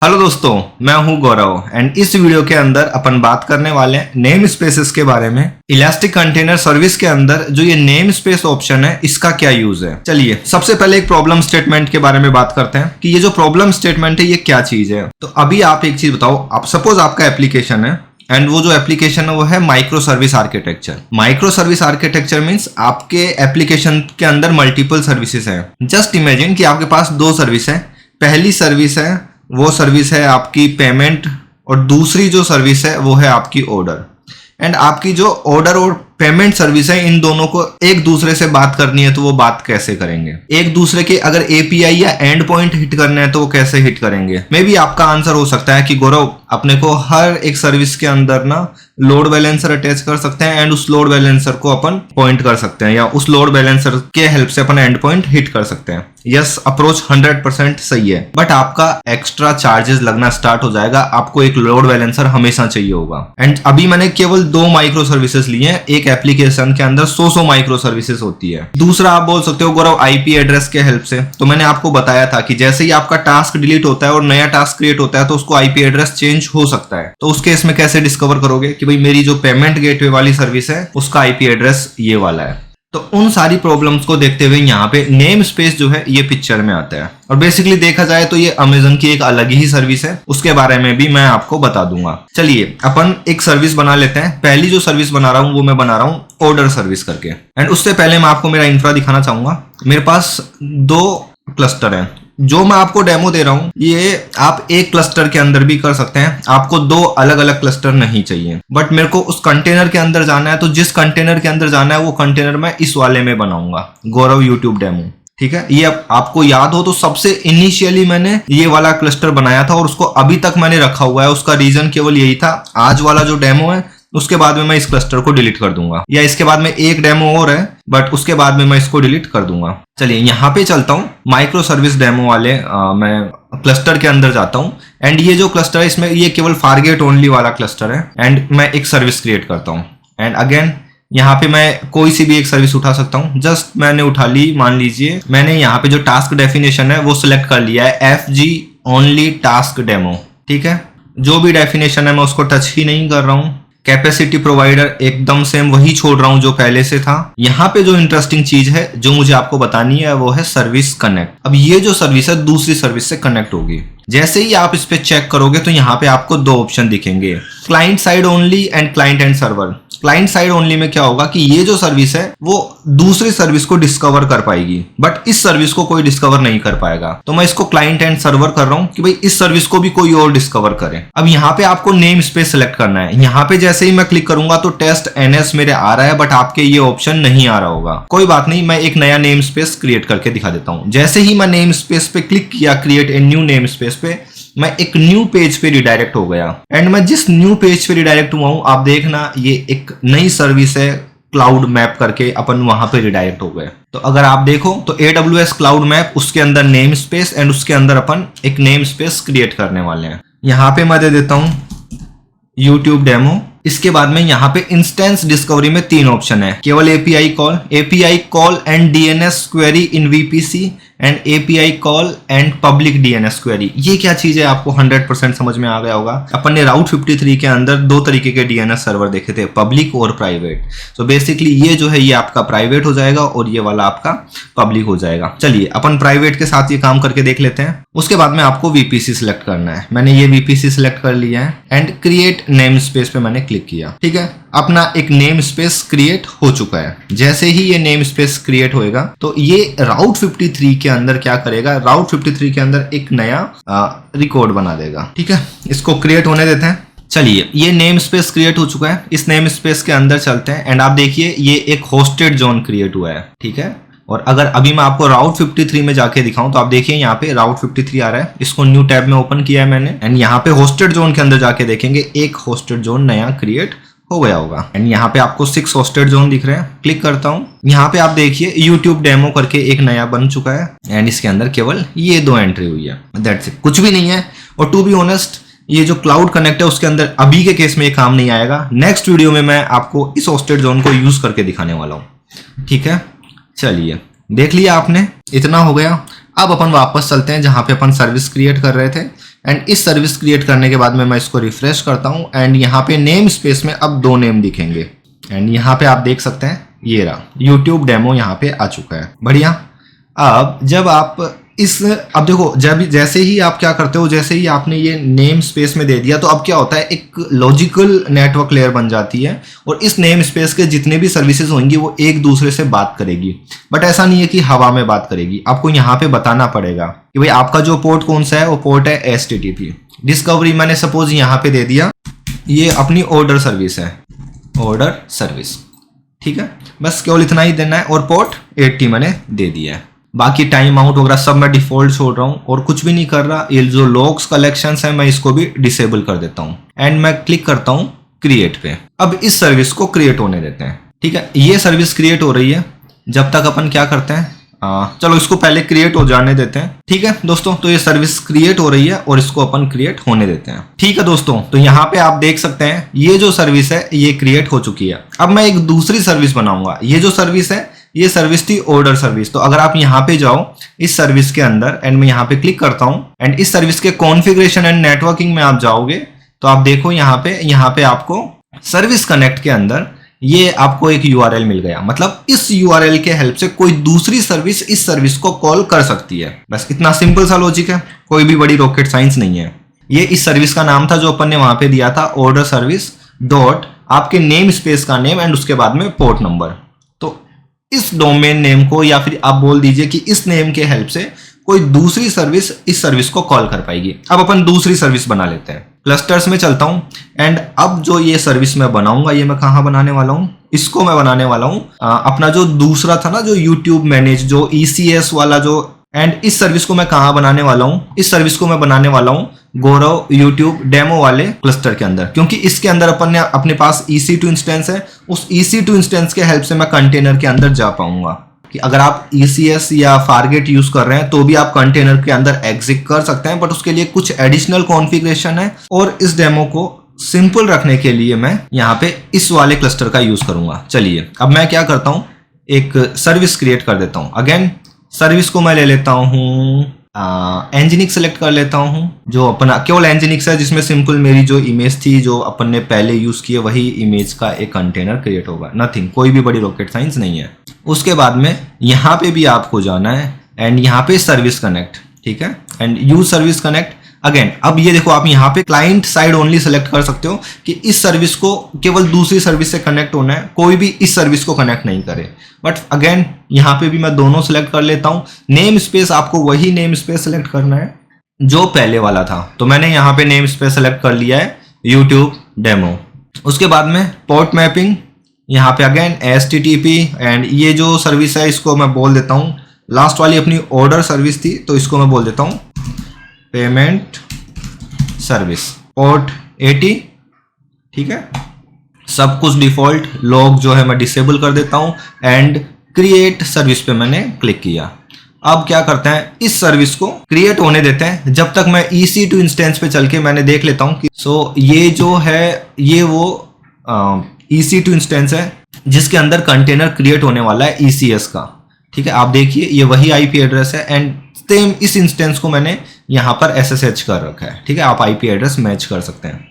Hello दोस्तों, मैं हूं गौरव एंड इस वीडियो के अंदर अपन बात करने वाले हैं नेम स्पेसेस के बारे में। इलास्टिक कंटेनर सर्विस के अंदर जो ये नेम स्पेस ऑप्शन है, इसका क्या यूज है। चलिए सबसे पहले एक प्रॉब्लम स्टेटमेंट के बारे में बात करते हैं कि ये जो प्रॉब्लम स्टेटमेंट है ये क्या चीज है। तो अभी आप एक चीज बताओ, आप सपोज आपका एप्लीकेशन है एंड वो जो एप्लीकेशन है वो है micro service architecture. Micro service architecture means आपके एप्लीकेशन के अंदर मल्टीपल सर्विसेज हैं। जस्ट इमेजिन कि आपके पास दो सर्विस है। पहली सर्विस है वो सर्विस है आपकी पेमेंट और दूसरी जो सर्विस है वो है आपकी ऑर्डर। एंड आपकी जो ऑर्डर और पेमेंट सर्विस है, इन दोनों को एक दूसरे से बात करनी है तो वो बात कैसे करेंगे। एक दूसरे के अगर एपीआई या एंड पॉइंट हिट करने हैं तो वो कैसे हिट करेंगे। मे बी आपका आंसर हो सकता है कि गौरव अपने को हर एक सर्विस के अंदर ना लोड बैलेंसर अटैच कर सकते हैं एंड उस लोड बैलेंसर को अपन पॉइंट कर सकते हैं या उस लोड बैलेंसर के हेल्प से अपन एंड पॉइंट हिट कर सकते हैं। यस, अप्रोच 100% सही है, बट आपका एक्स्ट्रा चार्जेस लगना स्टार्ट हो जाएगा। आपको एक लोड बैलेंसर हमेशा चाहिए होगा। एंड अभी मैंने केवल 2 माइक्रो सर्विसेज लिए हैं। एक एप्लीकेशन के अंदर 100 माइक्रो सर्विसेज होती है। दूसरा आप बोल सकते हो गौरव आईपी एड्रेस के हेल्प से। तो मैंने आपको बताया था कि जैसे ही आपका टास्क डिलीट होता है और नया टास्क क्रिएट होता है तो उसको आईपी एड्रेस चेंज हो सकता है। तो उस केस में कैसे डिस्कवर करोगे कि भाई मेरी जो पेमेंट गेटवे वाली सर्विस है उसका आईपी एड्रेस ये वाला है। तो उन सारी प्रॉब्लम्स को देखते हुए यहाँ पे नेम स्पेस जो है ये पिक्चर में आता है। और बेसिकली देखा जाए तो ये अमेजन की एक अलग ही सर्विस है, उसके बारे में भी मैं आपको बता दूंगा। चलिए अपन एक सर्विस बना लेते हैं। पहली जो सर्विस बना रहा हूँ वो मैं बना रहा हूँ ऑर्डर सर्विस करके। एंड उससे पहले मैं आपको मेरा इंफ्रा दिखाना चाहूंगा। मेरे पास 2 क्लस्टर हैं। जो मैं आपको डेमो दे रहा हूं ये आप एक क्लस्टर के अंदर भी कर सकते हैं। आपको 2 अलग अलग क्लस्टर नहीं चाहिए, बट मेरे को उस कंटेनर के अंदर जाना है। तो जिस कंटेनर के अंदर जाना है वो कंटेनर मैं इस वाले में बनाऊंगा, गौरव यूट्यूब डेमो। ठीक है, ये आपको याद हो तो सबसे इनिशियली मैंने ये वाला क्लस्टर बनाया था और उसको अभी तक मैंने रखा हुआ है। उसका रीजन केवल यही था, आज वाला जो डेमो है उसके बाद में मैं इस क्लस्टर को डिलीट कर दूंगा, या इसके बाद में एक डेमो और है बट उसके बाद में मैं इसको डिलीट कर दूंगा। चलिए यहाँ पे चलता हूँ माइक्रो सर्विस डेमो वाले मैं क्लस्टर के अंदर जाता हूँ। एंड ये जो क्लस्टर है इसमें ये केवल फारगेट ओनली वाला क्लस्टर है। एंड मैं एक सर्विस क्रिएट करता हूँ। एंड अगेन यहाँ पे मैं कोई सी भी एक सर्विस उठा सकता हूँ। जस्ट मैंने उठा ली, मान लीजिए मैंने यहाँ पे जो टास्क डेफिनेशन है वो सिलेक्ट कर लिया है, FG ओनली टास्क डेमो। ठीक है, जो भी डेफिनेशन है मैं उसको टच ही नहीं कर रहा हूँ। कैपेसिटी प्रोवाइडर एकदम सेम वही छोड़ रहा हूं जो पहले से था। यहाँ पे जो इंटरेस्टिंग चीज है जो मुझे आपको बतानी है वो है सर्विस कनेक्ट। अब ये जो सर्विस है दूसरी सर्विस से कनेक्ट होगी। जैसे ही आप इस पे चेक करोगे तो यहाँ पे आपको 2 ऑप्शन दिखेंगे, client side only and client and server. Client side only में क्या होगा कि ये जो सर्विस है वो दूसरी सर्विस को डिस्कवर कर पाएगी, बट इस सर्विस को कोई डिस्कवर नहीं कर पाएगा। तो मैं इसको क्लाइंट एंड सर्वर कर रहा हूं कि भाई इस सर्विस को भी कोई और डिस्कवर करे। अब यहाँ पे आपको नेम स्पेस सेलेक्ट करना है। यहाँ पे जैसे ही मैं क्लिक करूंगा तो टेस्ट NS मेरे आ रहा है, बट आपके ये ऑप्शन नहीं आ रहा होगा। कोई बात नहीं, मैं एक नया नेम स्पेस क्रिएट करके दिखा देता हूँ। जैसे ही मैं नेम स्पेस पे क्लिक किया, create a new name space पे, मैं एक न्यू पेज पे रिडायरेक्ट हो गया। एंड मैं जिस न्यू पेज पे रिडायरेक्ट हुआ हूं, आप देखना ये एक नई सर्विस है, क्लाउड मैप करके अपन वहां पे रिडायरेक्ट हो गए। तो अगर आप देखो तो AWS क्लाउड मैप, उसके अंदर नेम स्पेस एंड उसके अंदर अपन एक नेम स्पेस क्रिएट करने वाले हैं। यहाँ पे मैं दे देता हूं यूट्यूब डेमो। इसके बाद में यहाँ पे इंस्टेंस डिस्कवरी में 3 ऑप्शन है, केवल API call and DNS query in VPC and API call and public DNS query. ये क्या चीज है आपको 100% समझ में आ गया होगा। अपन ने राउट 53 के अंदर 2 तरीके के DNS सर्वर देखे थे, पब्लिक और प्राइवेट। तो बेसिकली ये जो है ये आपका प्राइवेट हो जाएगा और ये वाला आपका पब्लिक हो जाएगा। चलिए अपन प्राइवेट के साथ ये काम करके देख लेते हैं। उसके बाद में आपको VPC सिलेक्ट करना है। मैंने ये VPC सिलेक्ट कर लिया है एंड क्रिएट नेम स्पेस पे मैंने क्लिक किया। ठीक है, अपना एक नेम स्पेस क्रिएट हो चुका है। जैसे ही ये नेम स्पेस क्रिएट होएगा तो ये राउट 53 के अंदर क्या करेगा, राउट 53 के अंदर एक नया रिकॉर्ड बना देगा। ठीक है, इसको क्रिएट होने देते हैं। चलिए ये नेम स्पेस क्रिएट हो चुका है। इस नेम स्पेस के अंदर चलते हैं एंड आप देखिए ये एक होस्टेड जोन क्रिएट हुआ है। ठीक है, और अगर अभी मैं आपको राउट 53 में जाके दिखाऊं तो आप देखिए यहाँ पे राउट 53 आ रहा है। इसको न्यू टैब में ओपन किया है मैंने एंड यहाँ पे होस्टेड जोन के अंदर जाके देखेंगे एक होस्टेड जोन नया क्रिएट हो गया होगा। एंड यहाँ पे आपको 6 होस्टेड जोन दिख रहे हैं। क्लिक करता हूँ, यहाँ पे आप देखिए यूट्यूब डेमो करके एक नया बन चुका है एंड इसके अंदर केवल ये 2 एंट्री हुई है। दैट्स इट, कुछ भी नहीं है। और टू बी ऑनेस्ट ये जो क्लाउड कनेक्ट है उसके अंदर अभी के केस में ये काम नहीं आएगा। नेक्स्ट वीडियो में मैं आपको इस होस्टेड जोन को यूज करके दिखाने वाला हूँ। ठीक है, चलिए देख लिया आपने, इतना हो गया। अब अपन वापस चलते हैं जहां पे अपन सर्विस क्रिएट कर रहे थे एंड इस सर्विस क्रिएट करने के बाद में मैं इसको रिफ्रेश करता हूँ एंड यहाँ पे नेम स्पेस में अब 2 नेम दिखेंगे एंड यहाँ पे आप देख सकते हैं ये रहा यूट्यूब डेमो यहाँ पे आ चुका है। बढ़िया। अब जब आप अब देखो जब जैसे ही आप क्या करते हो, जैसे ही आपने ये नेम स्पेस में दे दिया तो अब क्या होता है, एक लॉजिकल नेटवर्क लेयर बन जाती है और इस नेम स्पेस के जितने भी सर्विसेज होंगी वो एक दूसरे से बात करेगी। बट ऐसा नहीं है कि हवा में बात करेगी, आपको यहाँ पे बताना पड़ेगा कि भाई आपका जो पोर्ट कौन सा है, वो पोर्ट है HTTP। डिस्कवरी मैंने सपोज यहाँ पे दे दिया, ये अपनी ऑर्डर सर्विस है, ऑर्डर सर्विस, ठीक है। बस केवल इतना ही देना है और पोर्ट 80 मैंने दे दिया है। बाकी टाइम आउट वगैरह सब मैं डिफॉल्ट छोड़ रहा हूँ और कुछ भी नहीं कर रहा। ये जो लॉग्स कलेक्शंस है मैं इसको भी डिसेबल कर देता हूँ एंड मैं क्लिक करता हूँ क्रिएट पे। अब इस सर्विस को क्रिएट होने देते हैं, ठीक है। ये सर्विस क्रिएट हो रही है, जब तक अपन क्या करते हैं, चलो इसको पहले क्रिएट हो जाने देते हैं, ठीक है दोस्तों। तो ये सर्विस क्रिएट हो रही है और इसको अपन क्रिएट होने देते हैं, ठीक है दोस्तों। तो यहाँ पे आप देख सकते हैं ये जो सर्विस है ये क्रिएट हो चुकी है। अब मैं एक दूसरी सर्विस बनाऊंगा। ये जो सर्विस है ये सर्विस थी ऑर्डर सर्विस। तो अगर आप यहाँ पे जाओ इस सर्विस के अंदर एंड मैं यहाँ पे क्लिक करता हूँ एंड इस सर्विस के कॉन्फ़िगरेशन एंड नेटवर्किंग में आप जाओगे तो आप देखो यहाँ पे आपको सर्विस कनेक्ट के अंदर ये आपको एक URL मिल गया। मतलब इस URL के हेल्प से कोई दूसरी सर्विस इस सर्विस को कॉल कर सकती है। बस इतना सिंपल सा लॉजिक है, कोई भी बड़ी रॉकेट साइंस नहीं है। ये इस सर्विस का नाम था जो अपन ने वहां पे दिया था, ऑर्डर सर्विस डॉट आपके नेम स्पेस का नेम एंड उसके बाद में पोर्ट नंबर। तो इस डोमेन नेम को या फिर आप बोल दीजिए कि इस नेम के हेल्प से कोई दूसरी सर्विस इस सर्विस को कॉल कर पाएगी। अब अपन दूसरी सर्विस बना लेते हैं। क्लस्टर्स में चलता हूं एंड अब जो ये सर्विस मैं बनाऊंगा ये मैं कहां बनाने वाला हूं, इसको मैं बनाने वाला हूं अपना जो दूसरा था ना, जो यूट्यूब मैनेज, जो ECS वाला जो, एंड इस सर्विस को मैं कहां बनाने वाला हूं, इस सर्विस को मैं बनाने वाला हूं गौरव यूट्यूब डेमो वाले क्लस्टर के अंदर। क्योंकि इसके अंदर अपन ने अपने पास EC2 इंस्टेंस है, उस EC2 इंस्टेंस के हेल्प से मैं कंटेनर के अंदर जा पाऊंगा। कि अगर आप ECS या फारगेट यूज कर रहे हैं तो भी आप कंटेनर के अंदर एग्जिट कर सकते हैं, बट उसके लिए कुछ एडिशनल कॉन्फ़िगरेशन है। और इस डेमो को सिंपल रखने के लिए मैं यहाँ पे इस वाले क्लस्टर का यूज करूंगा। चलिए अब मैं क्या करता हूँ, एक सर्विस क्रिएट कर देता हूँ। अगेन सर्विस को मैं ले लेता हूँ एनजीनिक्स सेलेक्ट कर लेता हूँ, जो अपना केवल एनजीनिक्स है, जिसमें सिंपल मेरी जो इमेज थी जो अपन ने पहले यूज की है वही इमेज का एक कंटेनर क्रिएट होगा। नथिंग, कोई भी बड़ी रॉकेट साइंस नहीं है। उसके बाद में यहाँ पे भी आपको जाना है एंड यहाँ पे सर्विस कनेक्ट, ठीक है, and use service connect. Again अब ये देखो आप यहाँ पे क्लाइंट साइड ओनली सेलेक्ट कर सकते हो कि इस सर्विस को केवल दूसरी सर्विस से कनेक्ट होना है, कोई भी इस सर्विस को कनेक्ट नहीं करे। बट अगेन यहाँ पे भी मैं दोनों सेलेक्ट कर लेता हूँ। नेम स्पेस आपको वही नेम स्पेस सेलेक्ट करना है जो पहले वाला था, तो मैंने यहाँ पे नेम स्पेस सेलेक्ट कर लिया है यूट्यूब डेमो। उसके बाद में पोर्ट मैपिंग, यहाँ पे अगेन HTTP एंड ये जो सर्विस है इसको मैं बोल देता हूँ, लास्ट वाली अपनी ऑर्डर सर्विस थी तो इसको मैं बोल देता हूँ पेमेंट सर्विस, पोर्ट 80, ठीक है। सब कुछ डिफॉल्ट, लॉग जो है मैं डिसेबल कर देता हूँ एंड क्रिएट सर्विस पे मैंने क्लिक किया। अब क्या करते हैं, इस सर्विस को क्रिएट होने देते हैं जब तक मैं EC2 इंस्टेंस पे चल के मैंने देख लेता हूँ कि ये जो है ये वो EC2 इंस्टेंस है जिसके अंदर कंटेनर क्रिएट होने वाला है ECS का, ठीक है। आप देखिए ये वही IP एड्रेस है एंड सेम इस इंस्टेंस को मैंने यहाँ पर SSH कर रखा है, ठीक है। आप IP एड्रेस मैच कर सकते हैं।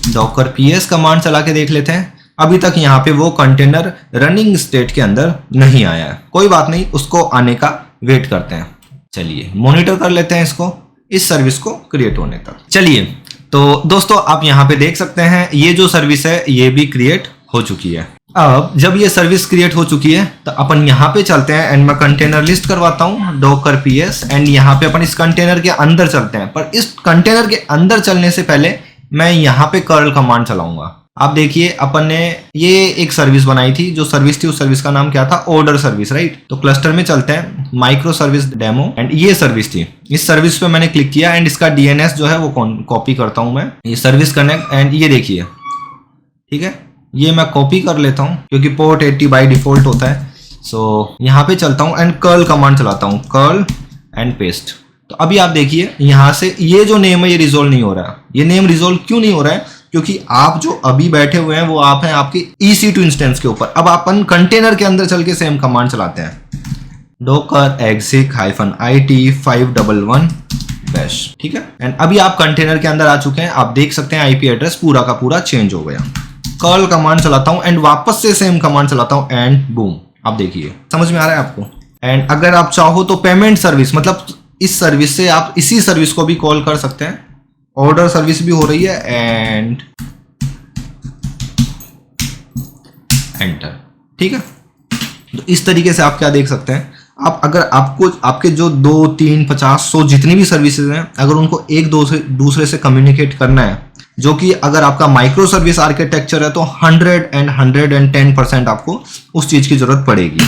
docker ps कमांड चला के देख लेते हैं। अभी तक यहाँ पे वो कंटेनर रनिंग स्टेट के अंदर नहीं आया है, कोई बात नहीं, उसको आने का वेट करते हैं। चलिए मॉनिटर कर लेते हैं इसको, इस सर्विस को क्रिएट होने तक। चलिए तो दोस्तों आप यहाँ पे देख सकते हैं ये जो सर्विस है ये भी क्रिएट हो चुकी है। अब जब ये सर्विस क्रिएट हो चुकी है तो अपन यहाँ पे चलते हैं एंड मैं कंटेनर लिस्ट करवाता हूँ docker ps एंड यहाँ पे अपन इस कंटेनर के अंदर चलते हैं। पर इस कंटेनर के अंदर चलने से पहले मैं यहाँ पे कर्ल कमांड चलाऊंगा। आप देखिए अपन ने ये एक सर्विस बनाई थी, जो सर्विस थी उस सर्विस का नाम क्या था, ऑर्डर सर्विस, राइट। तो क्लस्टर में चलते हैं, माइक्रो सर्विस डेमो एंड ये सर्विस थी। इस सर्विस पे मैंने क्लिक किया एंड इसका DNS जो है वो कॉपी करता हूँ मैं, ये सर्विस कनेक्ट एंड ये देखिए, ठीक है, ये मैं कॉपी कर लेता हूँ क्योंकि पोर्ट 80 बाई डिफॉल्ट होता है। सो यहाँ पे चलता हूँ एंड कर्ल कमांड चलाता हूँ, कर्ल एंड पेस्ट। तो अभी आप देखिए यहाँ से ये जो नेम है ये रिजोल्व नहीं हो रहा है। ये नेम रिजोल्व क्यों नहीं हो रहा है, क्योंकि आप जो अभी बैठे हुए हैं वो आप हैं आपके EC2 इंस्टेंस के ऊपर। अब अपन कंटेनर के अंदर चल के सेम कमांड चलाते हैं, docker exec -it 511 बैश, ठीक है। एंड अभी आप कंटेनर के अंदर आ चुके हैं, आप देख सकते हैं आईपी एड्रेस पूरा का पूरा चेंज हो गया। कर्ल कमांड चलाता हूं एंड वापस से सेम कमांड चलाता हूं एंड बूम, आप देखिए समझ में आ रहा है आपको। एंड अगर आप चाहो तो पेमेंट सर्विस, मतलब इस सर्विस से आप इसी सर्विस को भी कॉल कर सकते हैं। ऑर्डर सर्विस भी हो रही है एंड एंटर, ठीक है। तो इस तरीके से आप क्या देख सकते हैं, आप अगर आपको आपके जो 2, 3, 50, 100 जितनी भी सर्विसेज हैं, अगर उनको एक दूसरे से कम्युनिकेट करना है, जो कि अगर आपका माइक्रो सर्विस आर्किटेक्चर है तो 110% आपको उस चीज की जरूरत पड़ेगी।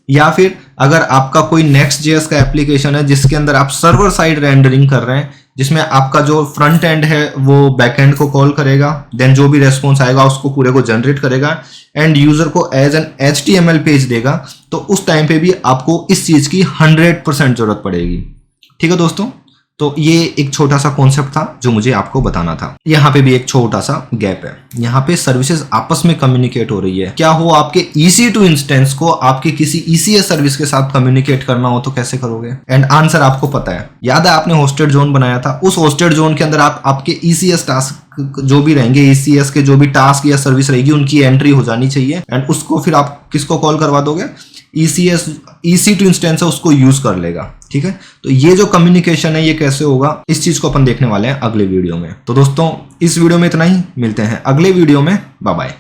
या फिर अगर आपका कोई Next.js का एप्लीकेशन है जिसके अंदर आप सर्वर साइड रेंडरिंग कर रहे हैं, जिसमें आपका जो फ्रंट एंड है वो बैक एंड को कॉल करेगा, देन जो भी रेस्पॉन्स आएगा उसको पूरे को जनरेट करेगा एंड यूजर को एज एन HTML पेज देगा, तो उस टाइम पे भी आपको इस चीज की 100% जरूरत पड़ेगी, ठीक है दोस्तों। तो ये एक छोटा सा कॉन्सेप्ट था जो मुझे आपको बताना था। यहाँ पे भी एक छोटा सा गैप है, यहाँ पे सर्विसेज आपस में कम्युनिकेट हो रही है। क्या हो आपके EC2 इंस्टेंस को आपके किसी ECS सर्विस के साथ कम्युनिकेट करना हो तो कैसे करोगे? एंड आंसर आपको पता है, याद है आपने होस्टेड जोन बनाया था, उस होस्टेड जोन के अंदर आप आपके ECS टास्क जो भी रहेंगे, ECS के जो भी टास्क या सर्विस रहेगी उनकी एंट्री हो जानी चाहिए एंड उसको फिर आप किसको कॉल करवा दोगे? EC2 इंस्टेंस है उसको यूज कर लेगा, ठीक है। तो ये जो कम्युनिकेशन है ये कैसे होगा, इस चीज को अपन देखने वाले हैं अगले वीडियो में। तो दोस्तों इस वीडियो में इतना ही, मिलते हैं अगले वीडियो में, बाय बाय।